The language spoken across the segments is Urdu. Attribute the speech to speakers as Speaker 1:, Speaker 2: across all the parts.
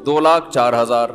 Speaker 1: 2,04,000,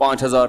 Speaker 1: 5,000।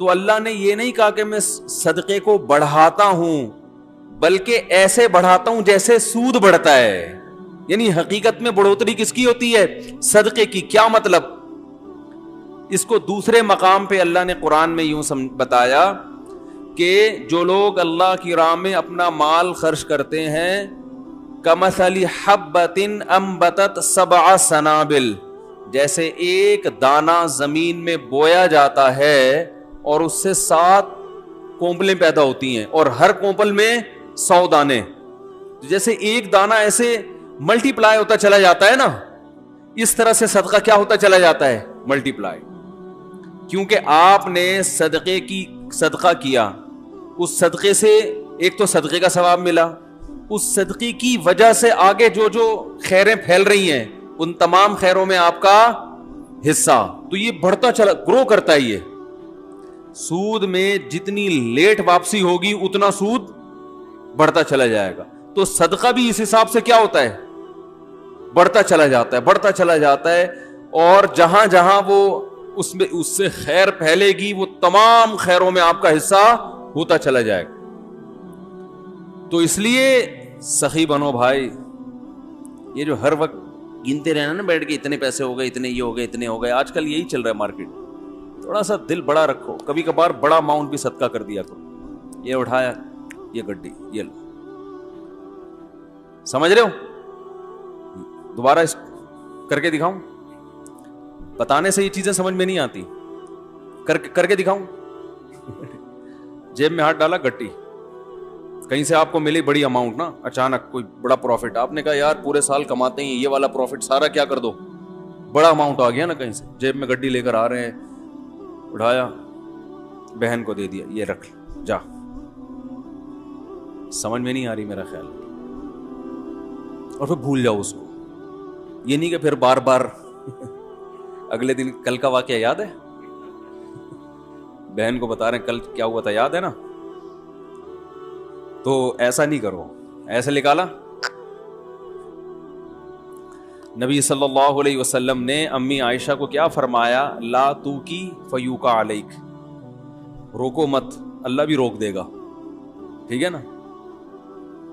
Speaker 1: تو اللہ نے یہ نہیں کہا کہ میں صدقے کو بڑھاتا ہوں، بلکہ ایسے بڑھاتا ہوں جیسے سود بڑھتا ہے. یعنی حقیقت میں بڑھوتری کس کی ہوتی ہے؟ صدقے کی. کیا مطلب؟ اس کو دوسرے مقام پہ اللہ نے قرآن میں یوں بتایا کہ جو لوگ اللہ کی راہ میں اپنا مال خرچ کرتے ہیں، کمثل حبۃ انبتت سبع سنابل، جیسے ایک دانہ زمین میں بویا جاتا ہے اور اس سے 7 کونپلیں پیدا ہوتی ہیں، اور ہر کونپل میں 100 دانے. جیسے ایک دانہ ایسے ملٹی پلائی ہوتا چلا جاتا ہے نا، اس طرح سے صدقہ کیا ہوتا چلا جاتا ہے؟ ملٹی پلائی. کیونکہ آپ نے صدقہ کیا، اس صدقے سے ایک تو صدقے کا ثواب ملا، اس صدقے کی وجہ سے آگے جو خیریں پھیل رہی ہیں ان تمام خیروں میں آپ کا حصہ. تو یہ بڑھتا چلا، گرو کرتا ہے. یہ سود میں جتنی لیٹ واپسی ہوگی اتنا سود بڑھتا چلا جائے گا. تو صدقہ بھی اس حساب سے کیا ہوتا ہے؟ بڑھتا چلا جاتا ہے، بڑھتا چلا جاتا ہے. اور جہاں جہاں وہ اس سے خیر پھیلے گی وہ تمام خیروں میں آپ کا حصہ ہوتا چلا جائے گا. تو اس لیے سخی بنو بھائی. یہ جو ہر وقت گنتے رہنا نا بیٹھ کے اتنے پیسے ہو گئے، اتنے یہ ہو گئے، اتنے ہو گئے، آج کل یہی چل رہا ہے مارکیٹ. تھوڑا سا دل بڑا رکھو، کبھی کبھار بڑا اماؤنٹ بھی صدقہ کر دیا کرو. یہ اٹھایا، یہ گڈی، یہ لو. سمجھ رہے ہو؟ دوبارہ اس کر کے دکھاؤں؟ بتانے سے یہ چیزیں سمجھ میں نہیں آتی، کر کے دکھاؤں. جیب میں ہاتھ ڈالا، گٹی کہیں سے آپ کو ملی بڑی اماؤنٹ نا، اچانک کوئی بڑا پروفٹ، آپ نے کہا یار پورے سال کماتے ہیں یہ والا پروفٹ سارا کیا کر دو، بڑا اماؤنٹ آ گیا نا کہیں سے. جیب میں گڈی لے کر آ رہے ہیں، اٹھایا، بہن کو دے دیا، یہ رکھ جا. سمجھ میں نہیں آ رہی میرا خیال، اور پھر بھول جاؤ اس کو. یہ نہیں کہ پھر بار بار اگلے دن کل کا واقعہ یاد ہے، بہن کو بتا رہے ہیں کل کیا ہوا تھا، یاد ہے نا. تو ایسا نہیں کرو. ایسے نکالا. نبی صلی اللہ علیہ وسلم نے امی عائشہ کو کیا فرمایا؟ لا تو کی فیوکا علیک، روکو مت، اللہ بھی روک دے گا. ٹھیک ہے نا.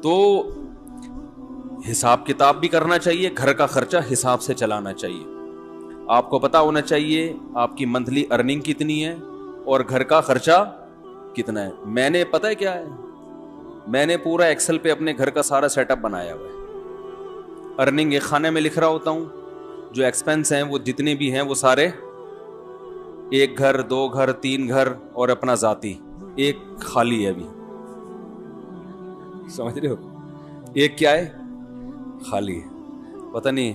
Speaker 1: تو حساب کتاب بھی کرنا چاہیے، گھر کا خرچہ حساب سے چلانا چاہیے. آپ کو پتا ہونا چاہیے آپ کی منتھلی ارننگ کتنی ہے اور گھر کا خرچہ کتنا ہے. میں نے پتا ہے کیا ہے، میں نے پورا ایکسل پہ اپنے گھر کا سارا سیٹ اپ بنایا ہوا ہے. ارننگ ایک خانے میں لکھ رہا ہوتا ہوں، جو ایکسپینس ہیں وہ جتنے بھی ہیں وہ سارے، 1 گھر 2 گھر 3 گھر اور اپنا ذاتی ایک خالی ہے. ابھی سمجھ رہے ہو؟ ایک کیا ہے؟ خالی ہے. پتہ نہیں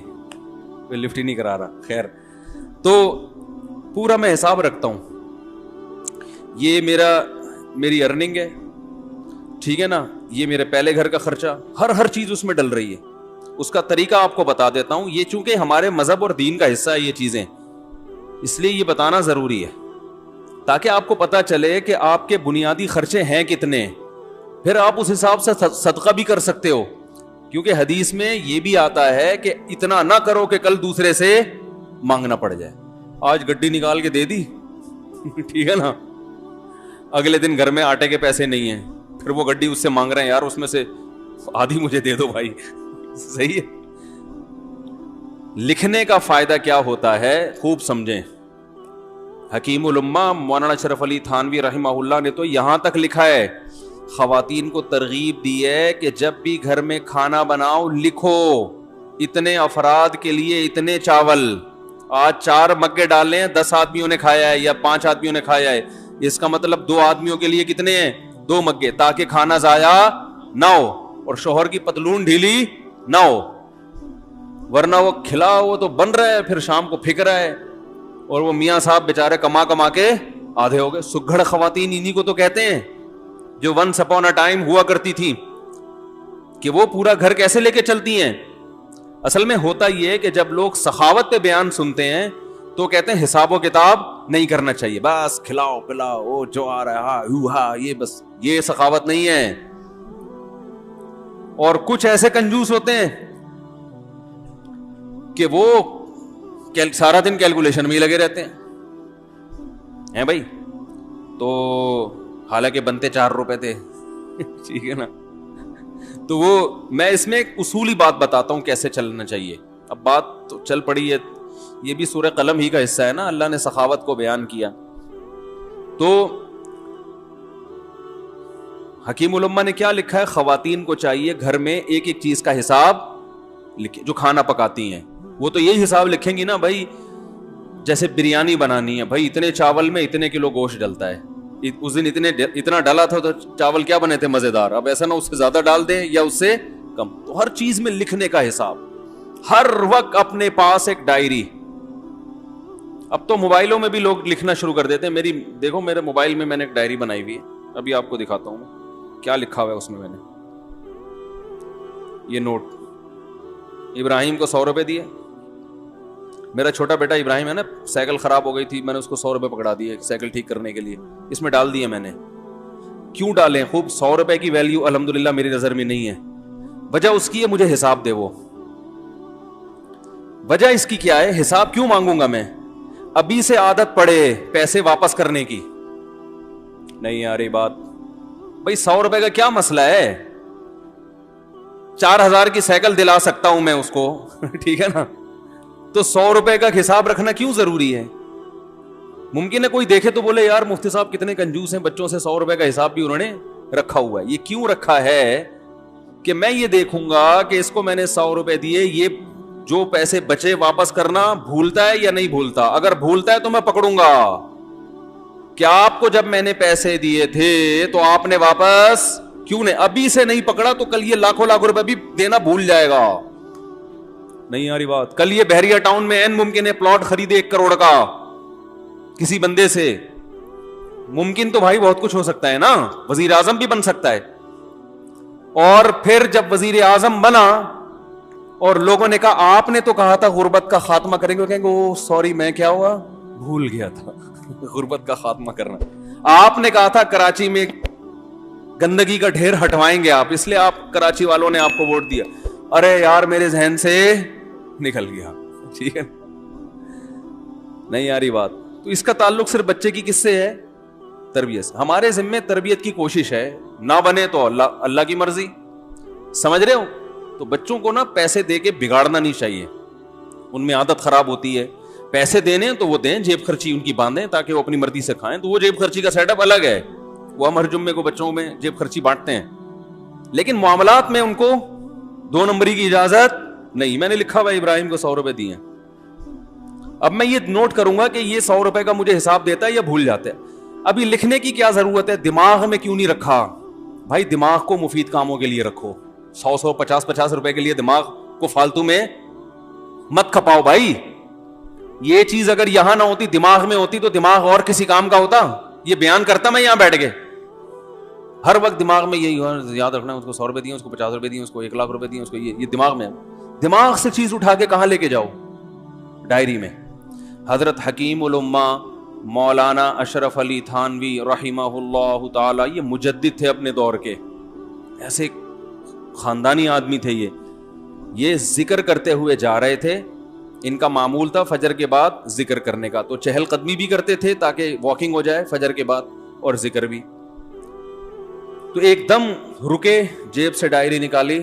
Speaker 1: کوئی لفٹ ہی نہیں کرا رہا. خیر، تو پورا میں حساب رکھتا ہوں. یہ میری ارننگ ہے، ٹھیک ہے نا. یہ میرے پہلے گھر کا خرچہ، ہر چیز اس میں ڈل رہی ہے. اس کا طریقہ آپ کو بتا دیتا ہوں. یہ چونکہ ہمارے مذہب اور دین کا حصہ ہے یہ چیزیں، اس لیے یہ بتانا ضروری ہے تاکہ آپ کو پتا چلے کہ آپ کے بنیادی خرچے ہیں کتنے. پھر آپ اس حساب سے صدقہ بھی کر سکتے ہو، کیونکہ حدیث میں یہ بھی آتا ہے کہ اتنا نہ کرو کہ کل دوسرے سے مانگنا پڑ جائے. آج گڈی نکال کے دے دی، ٹھیک ہے نا، اگلے دن گھر میں آٹے کے پیسے نہیں ہیں، پھر وہ گڈی اس سے مانگ رہے ہیں یار اس میں سے آدھی مجھے دے دو بھائی. صحیح ہے. لکھنے کا فائدہ کیا ہوتا ہے خوب سمجھیں. حکیم الامہ مولانا اشرف علی تھانوی رحمہ اللہ نے تو یہاں تک لکھا ہے، خواتین کو ترغیب دی ہے کہ جب بھی گھر میں کھانا بناؤ لکھو اتنے افراد کے لیے اتنے چاول. آج 4 مگے ڈالے ہیں، 10 آدمیوں نے کھایا ہے یا 5 آدمیوں نے کھایا ہے، اس کا مطلب 2 آدمیوں کے لیے کتنے ہیں؟ 2 مگے، تاکہ کھانا ضائع نہ ہو اور شوہر کی پتلون ڈھیلی نہ ہو. ورنہ وہ کھلا وہ تو بن رہا ہے، پھر شام کو پھک رہا ہے، اور وہ میاں صاحب بیچارے کما کے آدھے ہو گئے. سگھڑ خواتین انہی کو تو کہتے ہیں جو ونس اپون اے ٹائم ہوا کرتی تھی، کہ وہ پورا گھر کیسے لے کے چلتی ہیں. اصل میں ہوتا یہ ہے کہ جب لوگ سخاوت پہ بیان سنتے ہیں تو کہتے ہیں حساب و کتاب نہیں کرنا چاہیے، بس کھلاؤ پلاؤ، وہ جو آ رہا ہے یہ بس، یہ سخاوت نہیں ہے. اور کچھ ایسے کنجوس ہوتے ہیں کہ وہ سارا دن کیلکولیشن میں ہی لگے رہتے ہیں بھائی. تو حالانکہ بنتے 4 روپے تھے ٹھیک ہے نا. تو وہ میں اس میں ایک اصولی بات بتاتا ہوں کیسے چلنا چاہیے. اب بات تو چل پڑی ہے, یہ بھی سورہ قلم ہی کا حصہ ہے نا, اللہ نے سخاوت کو بیان کیا. تو حکیم الامہ نے کیا لکھا ہے, خواتین کو چاہیے گھر میں ایک ایک چیز کا حساب لکھے, جو کھانا پکاتی ہیں وہ تو یہی حساب لکھیں گی نا بھائی. جیسے بریانی بنانی ہے بھائی, اتنے چاول میں اتنے کلو گوشت ڈلتا ہے, اس دن اتنا ڈالا تھا تو چاول کیا بنے تھے مزیدار, اب ایسا نہ اس سے زیادہ ڈال دیں یا اس سے کم. تو ہر چیز میں لکھنے کا حساب, ہر وقت اپنے پاس ایک ڈائری. اب تو موبائلوں میں بھی لوگ لکھنا شروع کر دیتے ہیں. دیکھو میرے موبائل میں نے ایک ڈائری بنائی ہوئی ہے, ابھی آپ کو دکھاتا ہوں کیا لکھا ہوا ہے اس میں. نے یہ نوٹ, ابراہیم کو 100 روپے دیے. میرا چھوٹا بیٹا ابراہیم ہے نا, سائیکل خراب ہو گئی تھی, میں نے اس کو 100 روپے پکڑا دیے سائیکل ٹھیک کرنے کے لیے, اس میں ڈال دیے میں نے. کیوں ڈالیں, خوب 100 روپے کی ویلیو الحمدللہ میری نظر میں نہیں ہے. وجہ اس کی ہے مجھے حساب دے. وہ وجہ اس کی کیا ہے, حساب کیوں مانگوں گا میں؟ ابھی سے عادت پڑے پیسے واپس کرنے کی. نہیں یار یہ بات بھائی 100 روپے کا کیا مسئلہ ہے, 4000 کی سائیکل دلا سکتا ہوں میں اس کو ٹھیک ہے نا. تو 100 روپے کا حساب رکھنا کیوں ضروری ہے؟ ممکن ہے کوئی دیکھے تو بولے یار مفتی صاحب کتنے کنجوس ہیں, بچوں سے 100 روپے کا حساب بھی انہوں نے رکھا ہوا ہے. یہ کیوں رکھا ہے کہ میں یہ دیکھوں گا کہ اس کو میں نے 100 روپے دیے, یہ جو پیسے بچے واپس کرنا بھولتا ہے یا نہیں بھولتا. اگر بھولتا ہے تو میں پکڑوں گا. کیا آپ کو جب میں نے پیسے دیے تھے تو آپ نے واپس کیوں نہیں, ابھی سے نہیں پکڑا تو کل یہ لاکھوں روپے بھی دینا بھول جائے گا. نہیں یاری بات, کل یہ بحریہ ٹاؤن میں این ممکن ہے پلاٹ خریدے 1 کروڑ کا کسی بندے سے. ممکن تو بھائی بہت کچھ ہو سکتا ہے نا, وزیر اعظم بھی بن سکتا ہے. اور پھر جب وزیر اعظم بنا اور لوگوں نے کہا آپ نے تو کہا تھا غربت کا خاتمہ کریں گے, کہیں گے او سوری میں کیا ہوا بھول گیا تھا غربت کا خاتمہ کرنا. آپ نے کہا تھا کراچی میں گندگی کا ڈھیر ہٹوائیں گے آپ, اس لیے آپ کراچی والوں نے آپ کو ووٹ دیا. ارے یار میرے ذہن سے نکل گیا, ٹھیک ہے نہیں یاری بات. تو اس کا تعلق صرف بچے کی کس سے ہے, تربیت سے. ہمارے ذمے تربیت کی کوشش ہے, نہ بنے تو اللہ کی مرضی. سمجھ رہے ہو؟ تو بچوں کو نا پیسے دے کے بگاڑنا نہیں چاہیے, ان میں عادت خراب ہوتی ہے. پیسے دینے تو وہ دیں, جیب خرچی ان کی باندھیں تاکہ وہ اپنی مرضی سے کھائیں. تو وہ جیب خرچی کا سیٹ اپ الگ ہے, وہ ہم ہر جمعے کو بچوں میں جیب خرچی بانٹتے ہیں, لیکن معاملات میں ان کو 2 نمبری کی اجازت نہیں. میں نے لکھا ہوا ابراہیم کو 100 روپے دیے. اب میں یہ نوٹ کروں گا کہ یہ 100 روپے کا مجھے حساب دیتا ہے یا بھول جاتا ہے. ابھی لکھنے کی کیا ضرورت ہے, دماغ میں کیوں نہیں رکھا بھائی؟ دماغ کو مفید کاموں کے لیے رکھو. 100 روپے کے لیے دماغ کو فالتو میں مت کھپاؤ بھائی. یہ چیز اگر یہاں نہ ہوتی, دماغ میں ہوتی, تو دماغ اور کسی کام کا ہوتا. یہ بیان کرتا میں یہاں بیٹھ کے, ہر وقت دماغ میں یہی یاد رکھنا ہے, اس کو 100 روپے دیے, اس کو 50 روپے دیے, اس کو 1 لاکھ روپے دیے, اس کو یہ دماغ میں. دماغ سے چیز اٹھا کے کہاں لے کے جاؤ؟ ڈائری میں. حضرت حکیم الامہ مولانا اشرف علی تھانوی رحمہ اللہ تعالی, یہ مجدد تھے اپنے دور کے, ایسے خاندانی آدمی تھے. یہ ذکر کرتے ہوئے جا رہے تھے. ان کا معمول تھا فجر کے بعد ذکر کرنے کا, تو چہل قدمی بھی کرتے تھے تاکہ واکنگ ہو جائے فجر کے بعد, اور ذکر بھی. تو ایک دم رکے, جیب سے ڈائری نکالی,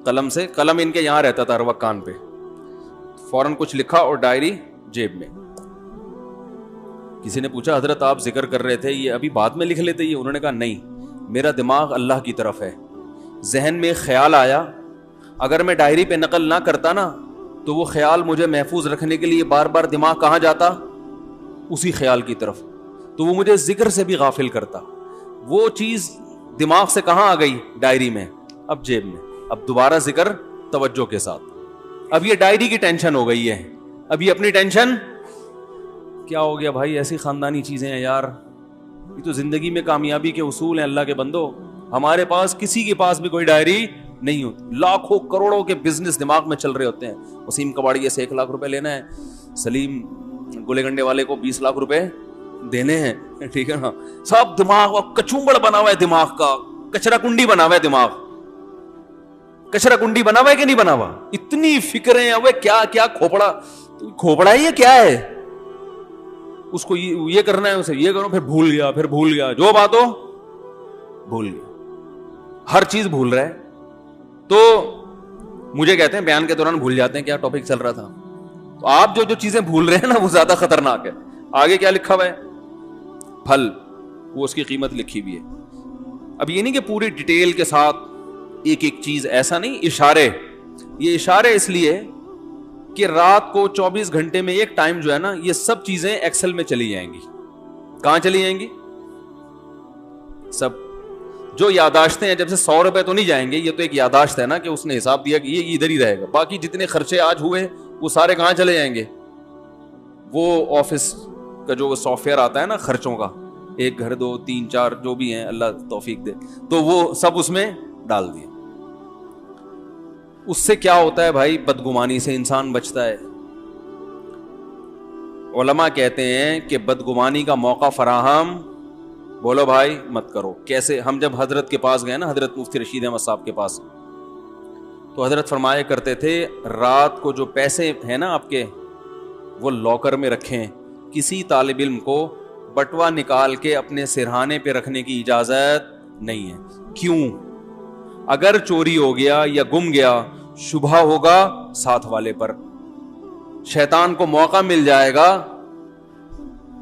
Speaker 1: قلم سے, قلم ان کے یہاں رہتا تھا ہر وقت کان پہ, فوراً کچھ لکھا اور ڈائری جیب میں. کسی نے پوچھا حضرت آپ ذکر کر رہے تھے, یہ ابھی بعد میں لکھ لیتے یہ؟ انہوں نے کہا نہیں, میرا دماغ اللہ کی طرف ہے. ذہن میں خیال آیا, اگر میں ڈائری پہ نقل نہ کرتا نا تو وہ خیال مجھے محفوظ رکھنے کے لیے بار بار دماغ کہاں جاتا؟ اسی خیال کی طرف. تو وہ مجھے ذکر سے بھی غافل کرتا. وہ چیز دماغ سے کہاں آ گئی؟ ڈائری میں, اب جیب میں. اب دوبارہ ذکر توجہ کے ساتھ. اب یہ ڈائری کی ٹینشن ہو گئی ہے, اب یہ اپنی ٹینشن. کیا ہو گیا بھائی؟ ایسی خاندانی چیزیں ہیں یار, یہ تو زندگی میں کامیابی کے اصول ہیں اللہ کے بندو. ہمارے پاس کسی کے پاس بھی کوئی ڈائری نہیں ہوتی. لاکھوں کروڑوں کے بزنس دماغ میں چل رہے ہوتے ہیں. وسیم کباڑیے سے 1 لاکھ روپے لینا ہے, سلیم گولے گنڈے والے کو 20 لاکھ روپے دینے ہیں, ٹھیک ہے نا. سب دماغ کچومبڑ بنا ہوا ہے, دماغ کا کچرا کنڈی بنا ہوا ہے. دماغ کچرا کنڈی بنا ہوا ہے کہ نہیں بنا ہوا؟ اتنی فکریں, اب کیا کیا کھوپڑا ہے, یہ کیا ہے؟ اس کو یہ کرنا ہے, اسے یہ کرو, پھر بھول گیا, جو بات ہو بھول گیا, ہر چیز بھول رہا ہے. تو مجھے کہتے ہیں بیان کے دوران بھول جاتے ہیں کیا ٹاپک چل رہا تھا. تو آپ جو چیزیں بھول رہے ہیں نا وہ زیادہ خطرناک ہے. آگے کیا لکھا ہوا ہے, پھل, وہ اس کی قیمت لکھی ہوئی ہے. اب یہ نہیں کہ پوری ڈیٹیل کے ساتھ ایک ایک چیز, ایسا نہیں, اشارے. یہ اشارے اس لیے کہ رات کو 24 گھنٹے میں ایک ٹائم جو ہے نا, یہ سب چیزیں ایکسل میں چلی جائیں گی. کہاں چلی جائیں گی؟ سب جو یاداشتیں ہیں, جب سے 100 روپے تو نہیں جائیں گے, یہ تو ایک یاداشت ہے نا کہ اس نے حساب دیا کہ یہ ادھر ہی رہے گا. باقی جتنے خرچے آج ہوئے وہ سارے کہاں چلے جائیں گے؟ وہ آفس کا جو سافٹ ویئر آتا ہے نا خرچوں کا, 1 گھر 2 3 4 جو بھی ہیں, اللہ توفیق دے, تو وہ سب اس میں ڈال دیے. اس سے کیا ہوتا ہے بھائی؟ بدگمانی سے انسان بچتا ہے. علماء کہتے ہیں کہ بدگمانی کا موقع فراہم, بولو بھائی, مت کرو. کیسے؟ ہم جب حضرت کے پاس گئے نا, حضرت مفتی رشید احمد صاحب کے پاس, تو حضرت فرمایا کرتے تھے رات کو جو پیسے ہیں نا آپ کے, وہ لاکر میں رکھیں. کسی طالب علم کو بٹوا نکال کے اپنے سرہانے پہ رکھنے کی اجازت نہیں ہے. کیوں؟ اگر چوری ہو گیا یا گم گیا, شبہ ہوگا ساتھ والے پر, شیطان کو موقع مل جائے گا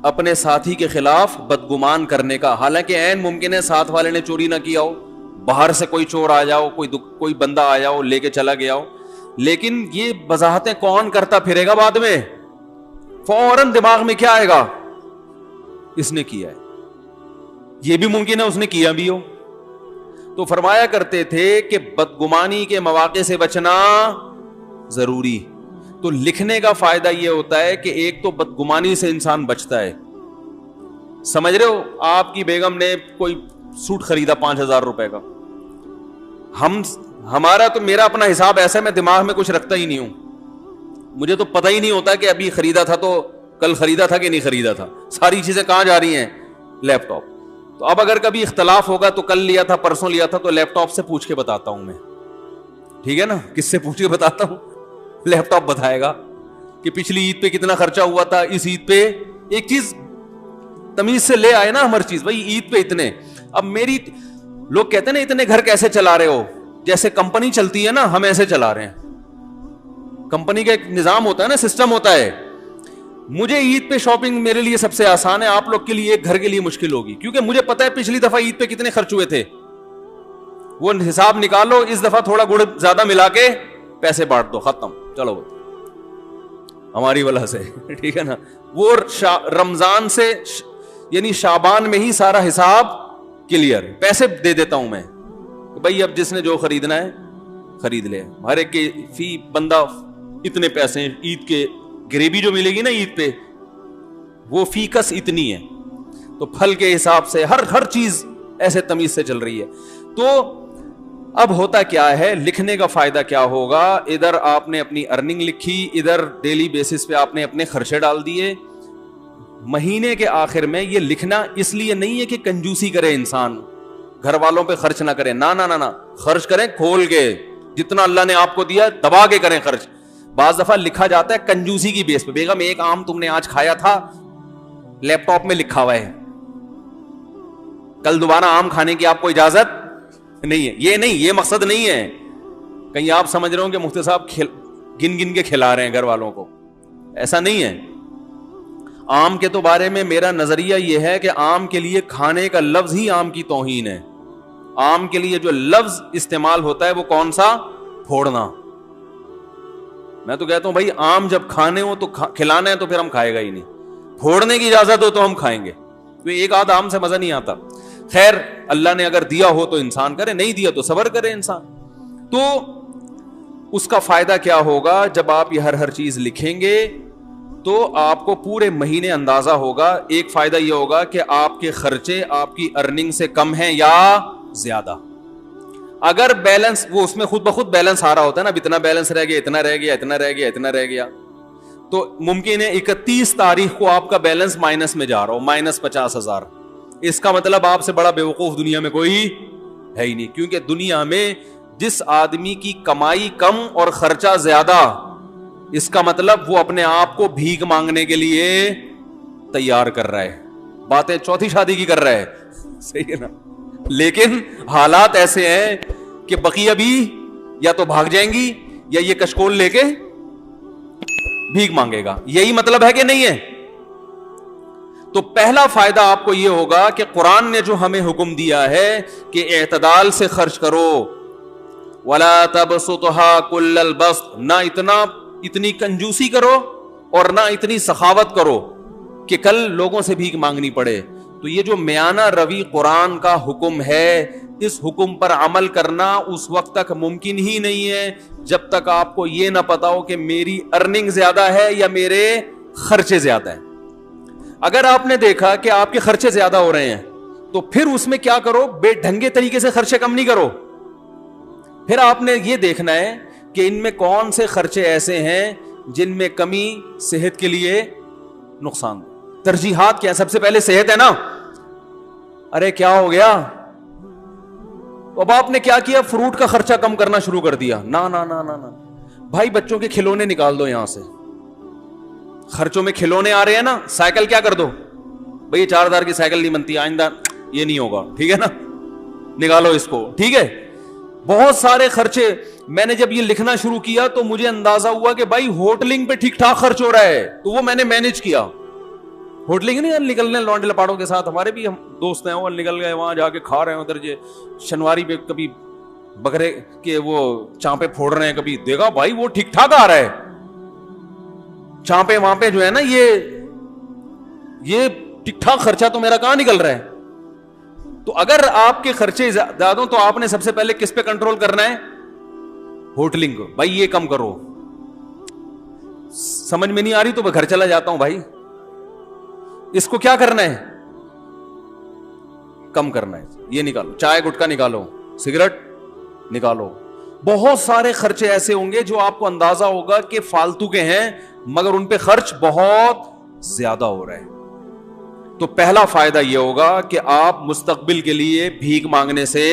Speaker 1: اپنے ساتھی کے خلاف بدگمان کرنے کا. حالانکہ عین ممکن ہے ساتھ والے نے چوری نہ کیا ہو, باہر سے کوئی چور آ جاؤ, کوئی بندہ آیا ہو, لے کے چلا گیا ہو, لیکن یہ وضاحتیں کون کرتا پھرے گا بعد میں؟ فوراً دماغ میں کیا آئے گا؟ اس نے کیا ہے. یہ بھی ممکن ہے اس نے کیا بھی ہو. تو فرمایا کرتے تھے کہ بدگمانی کے مواقع سے بچنا ضروری. تو لکھنے کا فائدہ یہ ہوتا ہے کہ ایک تو بدگمانی سے انسان بچتا ہے. سمجھ رہے ہو, آپ کی بیگم نے کوئی سوٹ خریدا 5,000 روپے کا, ہمارا تو, میرا اپنا حساب ایسا ہے, میں دماغ میں کچھ رکھتا ہی نہیں ہوں. مجھے تو پتہ ہی نہیں ہوتا کہ ابھی خریدا تھا تو کل خریدا تھا کہ نہیں خریدا تھا. ساری چیزیں کہاں جا رہی ہیں؟ لیپ ٹاپ. تو اب اگر کبھی اختلاف ہوگا تو کل لیا تھا, پرسوں لیا تھا, تو لیپ ٹاپ سے پوچھ کے بتاتا ہوں میں. ٹھیک ہے نا, کس سے پوچھ کے بتاتا ہوں؟ لیپ ٹاپ بتائے گا کہ پچھلی عید پہ کتنا خرچہ ہوا تھا, اس عید پہ. ایک چیز تمیز سے لے آئے نا ہر چیز, بھائی عید پہ اتنے. اب میری لوگ کہتے ہیں نا اتنے گھر کیسے چلا رہے ہو؟ جیسے کمپنی چلتی ہے نا, ہم ایسے چلا رہے ہیں. کمپنی کا ایک نظام ہوتا ہے نا, سسٹم ہوتا ہے. مجھے عید پہ شاپنگ میرے لیے سب سے آسان ہے, آپ لوگ کے لیے ایک گھر کے لیے مشکل ہوگی, کیونکہ مجھے پتا ہے پچھلی دفعہ عید پہ کتنے خرچ ہوئے تھے. وہ حساب نکالو, اس دفعہ تھوڑا گڑ زیادہ ملا کے پیسے بانٹ دو, ختم, چلو ہماری وجہ سے. ٹھیک ہے نا. وہ رمضان سے یعنی شعبان میں ہی سارا حساب کلیئر, پیسے دے دیتا ہوں میں, بھائی اب جس نے جو خریدنا ہے خرید لے. ہر ایک کے فی بندہ اتنے پیسے, عید کے گریوی جو ملے گی نا عید پہ, وہ فی کس اتنی ہے. تو پھل کے حساب سے ہر چیز ایسے تمیز سے چل رہی ہے. تو اب ہوتا کیا ہے, لکھنے کا فائدہ کیا ہوگا؟ ادھر آپ نے اپنی ارننگ لکھی, ادھر ڈیلی بیسس پہ آپ نے اپنے خرچے ڈال دیے. مہینے کے آخر میں یہ لکھنا اس لیے نہیں ہے کہ کنجوسی کرے انسان, گھر والوں پہ خرچ نہ کرے, نہ, خرچ کریں کھول کے, جتنا اللہ نے آپ کو دیا دبا کے کریں خرچ. بعض دفعہ لکھا جاتا ہے کنجوسی کی بیس پہ, بیگم ایک آم تم نے آج کھایا تھا, لیپ ٹاپ میں لکھا ہوا ہے, کل دوبارہ آم کھانے کی آپ کو اجازت نہیں ہے. یہ نہیں, یہ مقصد نہیں ہے. کہیں آپ سمجھ رہے ہو کہ مفتی صاحب گن کے کھلا رہے ہیں گھر والوں کو, ایسا نہیں ہے. آم کے تو بارے میں میرا نظریہ یہ ہے کہ آم کے لیے کھانے کا لفظ ہی آم کی توہین ہے. آم کے لیے جو لفظ استعمال ہوتا ہے وہ کون سا؟ پھوڑنا. میں تو کہتا ہوں بھائی آم جب کھانے ہو تو کھلانا ہے تو پھر ہم کھائے گا ہی نہیں, پھوڑنے کی اجازت ہو تو ہم کھائیں گے. تو ایک آدھ آم سے مزہ نہیں آتا. خیر, اللہ نے اگر دیا ہو تو انسان کرے, نہیں دیا تو صبر کرے انسان. تو اس کا فائدہ کیا ہوگا؟ جب آپ یہ ہر چیز لکھیں گے تو آپ کو پورے مہینے اندازہ ہوگا. ایک فائدہ یہ ہوگا کہ آپ کے خرچے آپ کی ارننگ سے کم ہیں یا زیادہ. اگر بیلنس, وہ اس میں خود بخود بیلنس آ رہا ہوتا ہے نا, اب اتنا بیلنس رہ گیا, اتنا رہ گیا, اتنا رہ گیا, اتنا رہ گیا, تو ممکن ہے 31 تاریخ کو آپ کا بیلنس مائنس میں جا رہا ہو, -50,000. اس کا مطلب آپ سے بڑا بیوقوف دنیا میں کوئی ہے ہی نہیں, کیونکہ دنیا میں جس آدمی کی کمائی کم اور خرچہ زیادہ, اس کا مطلب وہ اپنے آپ کو بھیک مانگنے کے لیے تیار کر رہا ہے, باتیں چوتھی شادی کی کر رہا ہے, صحیح ہے نا, لیکن حالات ایسے ہیں کہ بقیہ بھی یا تو بھاگ جائیں گی یا یہ کشکول لے کے بھیک مانگے گا. یہی مطلب ہے کہ نہیں ہے؟ تو پہلا فائدہ آپ کو یہ ہوگا کہ قرآن نے جو ہمیں حکم دیا ہے کہ اعتدال سے خرچ کرو, وَلَا تَبْسُطْهَا كُلَّ الْبَسْطِ, نہ اتنی کنجوسی کرو اور نہ اتنی سخاوت کرو کہ کل لوگوں سے بھیک مانگنی پڑے. تو یہ جو میانہ روی قرآن کا حکم ہے, اس حکم پر عمل کرنا اس وقت تک ممکن ہی نہیں ہے جب تک آپ کو یہ نہ پتا ہو کہ میری ارننگ زیادہ ہے یا میرے خرچے زیادہ ہیں. اگر آپ نے دیکھا کہ آپ کے خرچے زیادہ ہو رہے ہیں تو پھر اس میں کیا کرو, بے ڈھنگے طریقے سے خرچے کم نہیں کرو. پھر آپ نے یہ دیکھنا ہے کہ ان میں کون سے خرچے ایسے ہیں جن میں کمی صحت کے لیے نقصان. ترجیحات کیا؟ سب سے پہلے صحت ہے نا. ارے کیا ہو گیا, اب آپ نے کیا کیا, فروٹ کا خرچہ کم کرنا شروع کر دیا. نا نا نا نا نا بھائی, بچوں کے کھلونے نکال دو یہاں سے. خرچوں میں کھلونے آ رہے ہیں نا, سائیکل کیا کر دو بھئی, 4000 کی سائیکل نہیں بنتی آئندہ, یہ نہیں ہوگا, ٹھیک ہے نا, نکالو اس کو, ٹھیک ہے. بہت سارے خرچے. میں نے جب یہ لکھنا شروع کیا تو مجھے اندازہ ہوا کہ بھائی ہوٹلنگ پہ ٹھیک ٹھاک خرچ ہو رہا ہے, تو وہ میں نے مینج کیا. ہوٹلنگ نہیں نکلنے لونڈے لپاڑوں کے ساتھ, ہمارے بھی ہم دوست ہیں, وہ نکل گئے وہاں جا کے کھا رہے ہیں ادھر شنواری پہ, کبھی بکرے کے وہ چانپے پھوڑ رہے ہیں, کبھی دیکھا بھائی وہ ٹھیک ٹھاک آ رہا ہے. چانپے وہاں پہ جو ہے نا یہ ٹھیک ٹھاک خرچہ تو میرا کہاں نکل رہا ہے. تو اگر آپ کے خرچے زیادہ ہوں تو آپ نے سب سے پہلے کس پہ کنٹرول کرنا ہے؟ ہوٹلنگ کو. بھائی یہ کم کرو. سمجھ میں نہیں آ رہی تو میں گھر چلا جاتا ہوں بھائی. اس کو کیا کرنا ہے؟ کم کرنا ہے. یہ نکالو, چائے گٹکا نکالو, سگریٹ نکالو. بہت سارے خرچے ایسے ہوں گے جو آپ کو اندازہ ہوگا کہ فالتو کے ہیں مگر ان پہ خرچ بہت زیادہ ہو رہا ہے. تو پہلا فائدہ یہ ہوگا کہ آپ مستقبل کے لیے بھیک مانگنے سے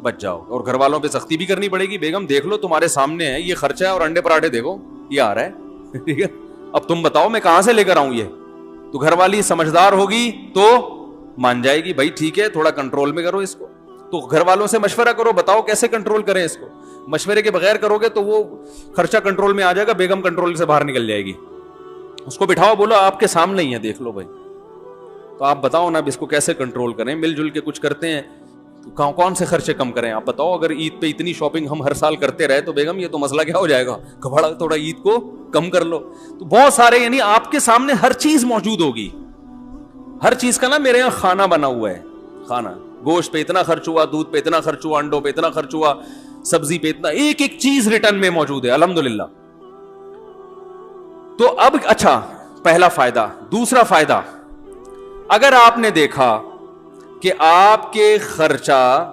Speaker 1: بچ جاؤ. اور گھر والوں پہ سختی بھی کرنی پڑے گی, بیگم دیکھ لو تمہارے سامنے ہے یہ خرچہ ہے, اور انڈے پراٹھے دیکھو یہ آ رہا ہے, ٹھیک ہے, اب تم بتاؤ میں کہاں سے لے کر آؤں یہ. تو گھر والی سمجھدار ہوگی تو مان جائے گی, بھائی ٹھیک ہے تھوڑا کنٹرول میں کرو اس کو. تو گھر والوں سے مشورہ کرو, بتاؤ کیسے کنٹرول کریں اس کو. مشورے کے بغیر کرو گے تو وہ خرچہ کنٹرول میں آ جائے گا, بیگم کنٹرول سے باہر نکل جائے گی. اس کو بٹھاؤ, بولو آپ کے سامنے ہی ہے, دیکھ لو بھائی, تو آپ بتاؤ نا اب اس کو کیسے کنٹرول کریں. مل جل کے کچھ کرتے ہیں تو کون سے خرچے کم کریں آپ بتاؤ. اگر عید پہ اتنی شاپنگ ہم ہر سال کرتے رہے تو بیگم یہ تو مسئلہ کیا ہو جائے گا, کبھڑا تھوڑا عید کو کم کر لو. تو بہت سارے, یعنی آپ کے سامنے ہر چیز موجود ہوگی. ہر چیز کا نا میرے یہاں کھانا بنا ہوا ہے, کھانا, گوشت پہ اتنا خرچ ہوا, دودھ پہ اتنا خرچ ہوا, انڈوں پہ اتنا خرچ ہوا, سبزی پہ اتنا, ایک ایک چیز ریٹرن میں موجود ہے الحمدللہ. تو اب اچھا, پہلا فائدہ. دوسرا فائدہ, اگر آپ نے دیکھا کہ آپ کے خرچہ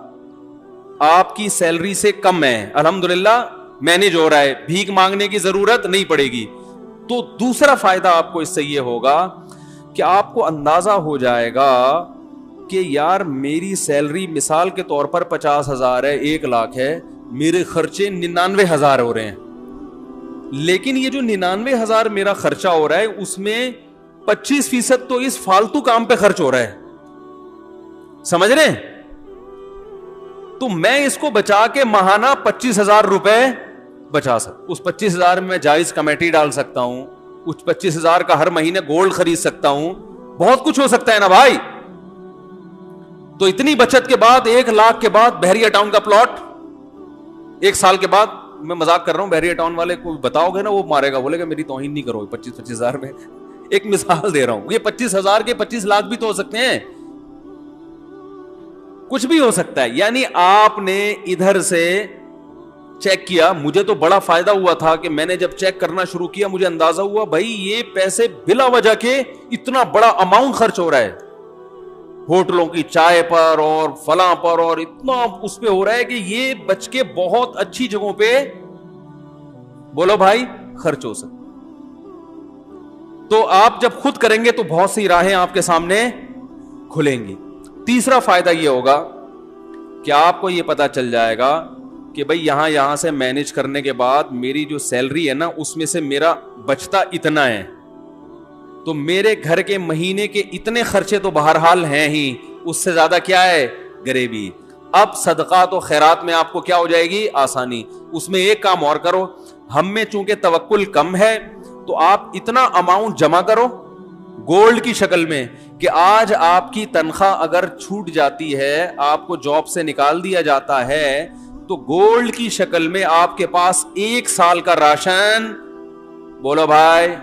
Speaker 1: آپ کی سیلری سے کم ہے, الحمدللہ مینج ہو رہا ہے, بھیک مانگنے کی ضرورت نہیں پڑے گی, تو دوسرا فائدہ آپ کو اس سے یہ ہوگا کہ آپ کو اندازہ ہو جائے گا کہ یار میری سیلری مثال کے طور پر 50,000 ہے, 1 لاکھ ہے, میرے خرچے 99,000 ہو رہے ہیں, لیکن یہ جو 99,000 میرا خرچہ ہو رہا ہے اس میں 25% تو اس فالتو کام پہ خرچ ہو رہا ہے, سمجھ رہے ہیں؟ تو میں اس کو بچا کے ماہانہ 25,000 روپے بچا سکتا. اس 25,000 میں جائز کمیٹی ڈال سکتا ہوں, اس 25,000 کا ہر مہینے گولڈ خرید سکتا ہوں, بہت کچھ ہو سکتا ہے نا بھائی. تو اتنی بچت کے بعد 1 لاکھ کے بعد بحریہ ٹاؤن کا پلاٹ 1 سال کے بعد, میں مذاق کر رہا ہوں, بحریہ ٹاؤن والے کو بتاؤ گے نا وہ مارے گا, بولے گا میری توہین نہیں کرو. 25,000 میں ایک مثال دے رہا ہوں, یہ 25,000 کے 25 لاکھ بھی تو ہو سکتے ہیں, کچھ بھی ہو سکتا ہے. یعنی آپ نے ادھر سے چیک کیا, مجھے تو بڑا فائدہ ہوا تھا کہ میں نے جب چیک کرنا شروع کیا مجھے اندازہ ہوا بھائی یہ پیسے بلا وجہ کے اتنا بڑا اماؤنٹ خرچ ہو رہا ہے ہوٹلوں کی چائے پر اور فلاں پر, اور اتنا اس پہ ہو رہا ہے کہ یہ بچ کے بہت اچھی جگہوں پہ بولو بھائی خرچ ہو سکتا. تو آپ جب خود کریں گے تو بہت سی راہیں آپ کے سامنے کھلیں گی. تیسرا فائدہ یہ ہوگا کہ آپ کو یہ پتا چل جائے گا کہ بھئی یہاں سے مینج کرنے کے بعد میری جو سیلری ہے نا اس میں سے میرا بچتا اتنا ہے, تو تو میرے گھر کے مہینے کے اتنے خرچے تو بہرحال ہیں ہی, اس سے زیادہ کیا ہے غریبی. اب صدقات و خیرات میں آپ کو کیا ہو جائے گی آسانی. اس میں ایک کام اور کرو, ہم میں چونکہ توکل کم ہے تو آپ اتنا اماؤنٹ جمع کرو گولڈ کی شکل میں کہ آج آپ کی تنخواہ اگر چھوٹ جاتی ہے, آپ کو جاب سے نکال دیا جاتا ہے, تو گولڈ کی شکل میں آپ کے پاس 1 سال کا راشن, بولو بھائی,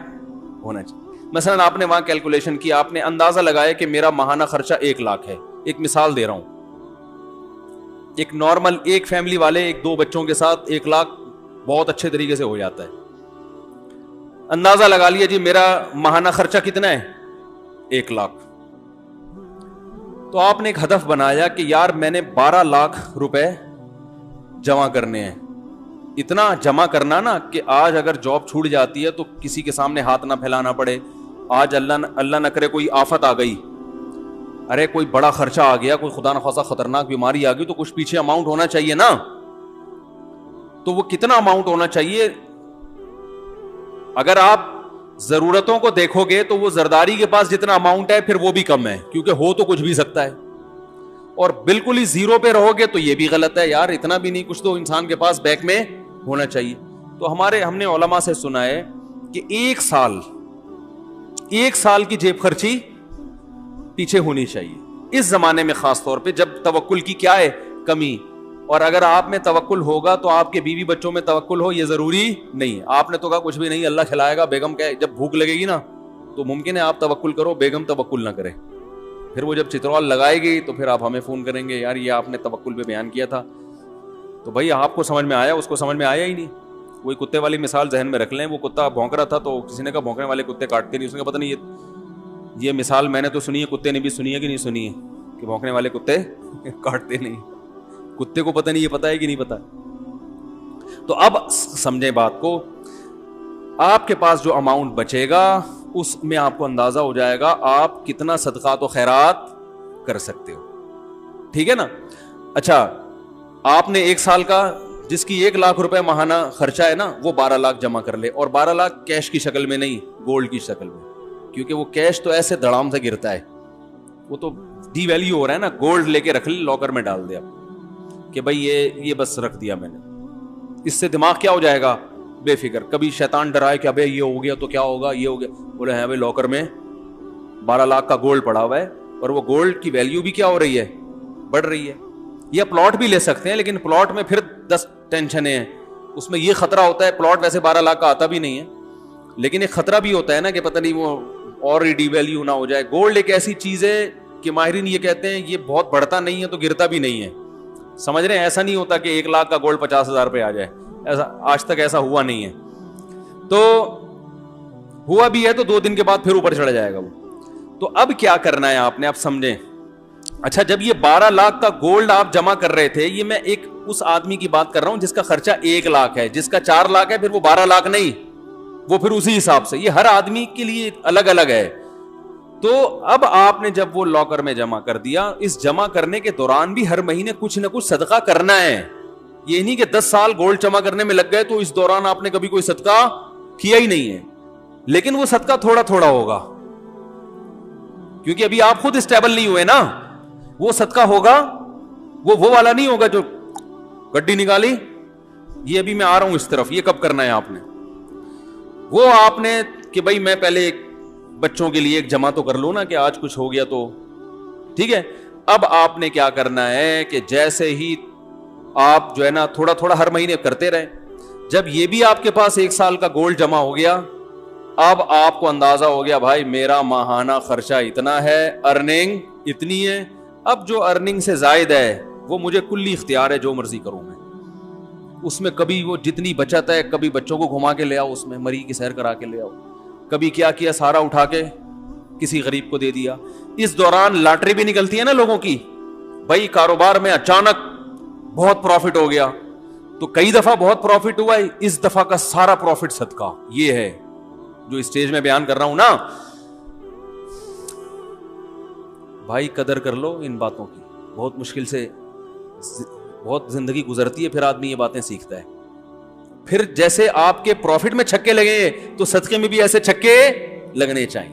Speaker 1: ہونا چاہیے. مثلا آپ نے وہاں کیلکولیشن کی, آپ نے اندازہ لگایا کہ میرا ماہانہ خرچہ 1 لاکھ ہے. ایک مثال دے رہا ہوں, ایک نارمل ایک فیملی والے 1-2 بچوں کے ساتھ 1 لاکھ بہت اچھے طریقے سے ہو جاتا ہے. اندازہ لگا لیا جی میرا ماہانہ خرچہ کتنا ہے 1 لاکھ. تو آپ نے ایک ہدف بنایا کہ یار میں نے 12 لاکھ روپے جمع کرنے ہیں. اتنا جمع کرنا نا کہ آج اگر جاب چھوٹ جاتی ہے تو کسی کے سامنے ہاتھ نہ پھیلانا پڑے. آج اللہ نہ کرے کوئی آفت آ گئی, ارے کوئی بڑا خرچہ آ گیا, کوئی خدا نخواستہ خطرناک بیماری آ گئی, تو کچھ پیچھے اماؤنٹ ہونا چاہیے نا. تو وہ کتنا اماؤنٹ ہونا چاہیے؟ اگر آپ ضرورتوں کو دیکھو گے تو وہ زرداری کے پاس جتنا اماؤنٹ ہے پھر وہ بھی کم ہے, کیونکہ ہو تو کچھ بھی سکتا ہے. اور بالکل ہی زیرو پہ رہو گے تو یہ بھی غلط ہے, یار اتنا بھی نہیں, کچھ تو انسان کے پاس بیک میں ہونا چاہیے. تو ہم نے علماء سے سنا ہے کہ 1 سال کی جیب خرچی پیچھے ہونی چاہیے اس زمانے میں, خاص طور پہ جب توکل کی کیا ہے کمی. اور اگر آپ میں توکل ہوگا تو آپ کے بیوی بچوں میں توکل ہو, یہ ضروری نہیں ہے. آپ نے تو کہا کچھ بھی نہیں, اللہ کھلائے گا, بیگم کیا جب بھوک لگے گی نا تو ممکن ہے آپ توکل کرو, بیگم توکل نہ کرے. پھر وہ جب چترال لگائے گی تو پھر آپ ہمیں فون کریں گے, یار یہ آپ نے توکل پہ بیان کیا تھا. تو بھائی آپ کو سمجھ میں آیا, اس کو سمجھ میں آیا ہی نہیں. وہی کتے والی مثال ذہن میں رکھ لیں, وہ کتا بھونک رہا تھا تو کسی نے کہا بھونکنے والے کتے کاٹتے نہیں. اس نے کہا پتہ نہیں یہ مثال میں نے تو سنی ہے, کتے نے بھی سنی ہے کہ نہیں سنی ہے کہ بھونکنے والے کتے کاٹتے نہیں. کتے کو پتہ نہیں یہ پتہ ہے کہ نہیں پتہ. تو اب سمجھیں بات کو, آپ کے پاس جو اماؤنٹ بچے گا اس میں آپ کو اندازہ ہو جائے گا آپ کتنا صدقات و خیرات کر سکتے ہو. ٹھیک ہے نا. اچھا, آپ نے 1 سال کا جس کی 1 لاکھ روپے ماہانہ خرچہ ہے نا وہ 12 لاکھ جمع کر لے, اور 12 لاکھ کیش کی شکل میں نہیں, گولڈ کی شکل میں, کیونکہ وہ کیش تو ایسے دڑام سے گرتا ہے, وہ تو ڈی ویلیو ہو رہا ہے نا. گولڈ لے کے رکھ لے, لاکر میں ڈال دے آپ کہ بھائی یہ بس رکھ دیا میں نے. اس سے دماغ کیا ہو جائے گا بے فکر. کبھی شیطان ڈرائے کہ ابے یہ ہو گیا تو کیا ہوگا, یہ ہو گیا, بولے ہیں بھائی لاکر میں 12 لاکھ کا گولڈ پڑا ہوا ہے, اور وہ گولڈ کی ویلیو بھی کیا ہو رہی ہے, بڑھ رہی ہے. یہ پلاٹ بھی لے سکتے ہیں, لیکن پلاٹ میں پھر 10 ٹینشنیں ہیں. اس میں یہ خطرہ ہوتا ہے, پلاٹ ویسے 12 لاکھ کا آتا بھی نہیں ہے, لیکن ایک خطرہ بھی ہوتا ہے نا کہ پتہ نہیں وہ اور ڈی ویلیو نہ ہو جائے. گولڈ ایک ایسی چیز ہے کہ ماہرین یہ کہتے ہیں یہ بہت بڑھتا نہیں ہے تو گرتا بھی نہیں ہے. سمجھ رہے ہیں, ایسا نہیں ہوتا کہ 1 لاکھ کا گولڈ 50,000 پہ آ جائے, ایسا آج تک ایسا ہوا نہیں ہے. تو ہوا بھی ہے تو 2 دن کے بعد پھر اوپر چڑھ جائے گا وہ. تو اب کیا کرنا ہے آپ نے, آپ سمجھیں. اچھا, جب یہ 12 لاکھ کا گولڈ آپ جمع کر رہے تھے, یہ میں ایک اس آدمی کی بات کر رہا ہوں جس کا خرچہ 1 لاکھ ہے, جس کا 4 لاکھ ہے پھر وہ 12 لاکھ نہیں, وہ پھر اسی حساب سے. یہ ہر آدمی کے لیے الگ الگ ہے. تو اب آپ نے جب وہ لاکر میں جمع کر دیا, اس جمع کرنے کے دوران بھی ہر مہینے کچھ نہ کچھ صدقہ کرنا ہے. یہ نہیں کہ 10 سال گولڈ جمع کرنے میں لگ گئے تو اس دوران آپ نے کبھی کوئی صدقہ کیا ہی نہیں ہے. لیکن وہ صدقہ تھوڑا تھوڑا ہوگا, کیونکہ ابھی آپ خود اسٹیبل نہیں ہوئے نا. وہ صدقہ ہوگا وہ والا نہیں ہوگا جو گڈی نکالی, یہ ابھی میں آ رہا ہوں اس طرف, یہ کب کرنا ہے آپ نے. وہ آپ نے کہ بھائی میں پہلے بچوں کے لیے ایک جمع تو کر لوں نا کہ آج کچھ ہو گیا تو ٹھیک ہے. اب آپ نے کیا کرنا ہے کہ جیسے ہی آپ جو ہے نا تھوڑا تھوڑا ہر مہینے کرتے رہے, جب یہ بھی آپ کے پاس 1 سال کا گولڈ جمع ہو گیا, اب آپ کو اندازہ ہو گیا بھائی میرا ماہانہ خرچہ اتنا ہے, ارننگ اتنی ہے. اب جو ارننگ سے زائد ہے وہ مجھے کلی اختیار ہے, جو مرضی کروں میں اس میں. کبھی وہ جتنی بچت ہے, کبھی بچوں کو گھما کے لے آؤ, اس میں مری کی سیر کرا کے لے آؤ, کبھی کیا سارا اٹھا کے کسی غریب کو دے دیا. اس دوران لاٹری بھی نکلتی ہے نا لوگوں کی, بھائی کاروبار میں اچانک بہت پروفٹ ہو گیا, تو کئی دفعہ بہت پروفٹ ہوا ہے, اس دفعہ کا سارا پروفٹ صدقہ. یہ ہے جو اسٹیج میں بیان کر رہا ہوں نا. بھائی قدر کر لو ان باتوں کی, بہت مشکل سے بہت زندگی گزرتی ہے, پھر آدمی یہ باتیں سیکھتا ہے. پھر جیسے آپ کے پروفٹ میں چھکے لگے تو صدقے میں بھی ایسے چھکے لگنے چاہیے.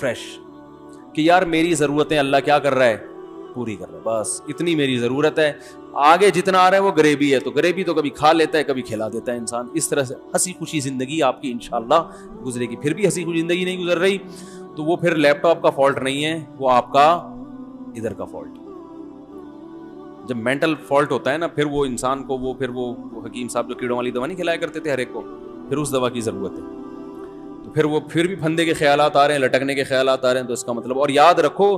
Speaker 1: فریش کہ یار میری ضرورتیں اللہ کیا کر رہا ہے, پوری کر رہا ہے, بس اتنی میری ضرورت ہے, آگے جتنا آ رہا ہے وہ گریبی ہے, تو گریبی تو کبھی کھا لیتا ہے کبھی کھلا دیتا ہے انسان. اس طرح سے ہنسی خوشی زندگی آپ کی انشاءاللہ گزرے گی. پھر بھی ہنسی خوشی زندگی نہیں گزر رہی تو وہ پھر لیپ ٹاپ کا فالٹ نہیں ہے, وہ آپ کا ادھر کا فالٹ. جب مینٹل فالٹ ہوتا ہے نا پھر وہ انسان کو وہ پھر وہ حکیم صاحب جو کیڑوں والی دوا نہیں کھلایا کرتے تھے ہر ایک کو, پھر اس دوا کی ضرورت ہے. تو پھر وہ پھر بھی پھندے کے خیالات آ رہے ہیں, لٹکنے کے خیالات آ رہے ہیں, تو اس کا مطلب. اور یاد رکھو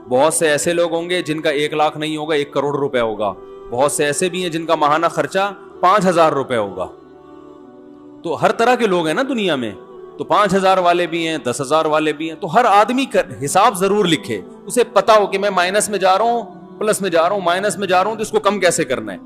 Speaker 1: بہت سے ایسے لوگ ہوں گے جن کا 1 لاکھ نہیں ہوگا 1 کروڑ روپے ہوگا, بہت سے ایسے بھی ہیں جن کا ماہانہ خرچہ 5,000 روپے ہوگا. تو ہر طرح کے لوگ ہیں نا دنیا میں, تو 5,000 والے بھی ہیں 10,000 والے بھی ہیں. تو ہر آدمی کا حساب ضرور لکھے, اسے پتا ہو کہ میں مائنس میں جا رہا ہوں پلس میں جا رہا ہوں, مائنس میں جا رہا ہوں تو اس کو کم کیسے کرنا ہے.